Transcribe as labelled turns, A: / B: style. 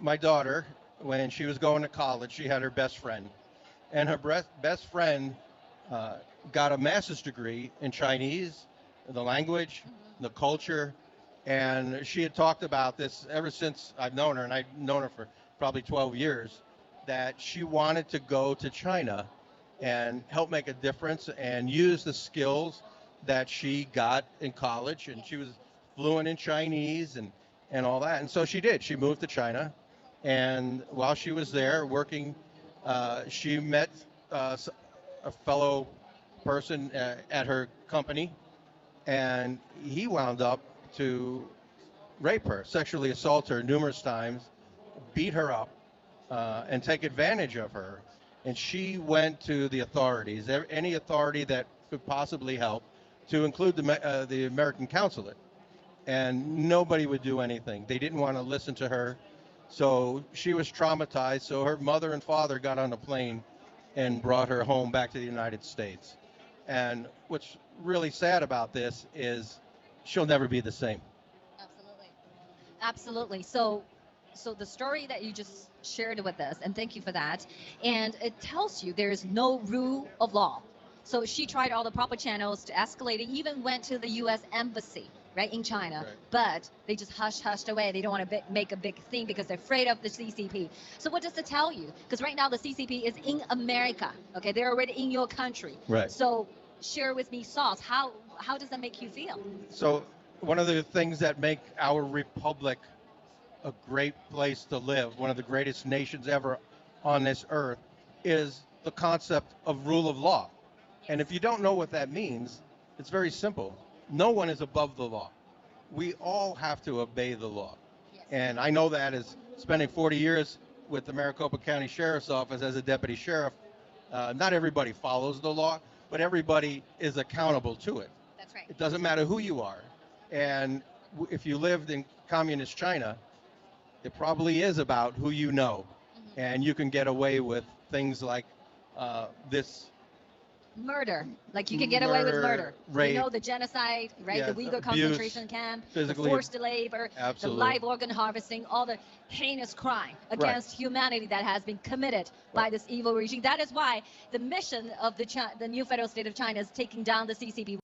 A: my daughter, when she was going to college, she had her best friend. And her best friend got a master's degree in Chinese, the language, the culture. And she had talked about this ever since I've known her, and I've known her for probably 12 years, that she wanted to go to China and help make a difference and use the skills that she got in college. And she was fluent in Chinese and all that. And so she did. She moved to China. And while she was there working, she met a fellow person at her company. And he wound up to rape her, sexually assault her numerous times, beat her up, and take advantage of her. And she went to the authorities, any authority that could possibly help, to include the American consulate. And nobody would do anything. They didn't want to listen to her. So she was traumatized. So her mother and father got on a plane and brought her home back to the United States. And what's really sad about this is she'll never be the same.
B: Absolutely. Absolutely. So the story that you just shared with us, and thank you for that, and it tells you there is no rule of law. So she tried all the proper channels to escalate it, even went to the U.S. Embassy, right, in China,
A: Right.
B: But they just hushed away. They don't want to make a big thing because they're afraid of the CCP. So what does it tell you? Because right now the CCP is in America, okay? They're already in your country.
A: Right.
B: So share with me, Sauce, how does that make you feel?
A: So one of the things that make our republic a great place to live, one of the greatest nations ever on this earth, is the concept of rule of law. And if you don't know what that means, it's very simple. No one is above the law. We all have to obey the law.
B: Yes.
A: And I know that as spending 40 years with the Maricopa County Sheriff's Office as a deputy sheriff, not everybody follows the law, but everybody is accountable to it.
B: That's right.
A: It doesn't matter who you are. And if you lived in communist China, it probably is about who you know.
B: Mm-hmm.
A: And you can get away with things like this.
B: Murder, like you can get away with murder.
A: Rape,
B: you know, the genocide, right?
A: yeah,
B: the Uyghur
A: abuse,
B: concentration camp, the
A: physically,
B: forced labor,
A: absolutely.
B: the live organ harvesting, all the heinous crime against humanity that has been committed by this evil regime. That is why the mission of the new federal state of China is taking down the CCP.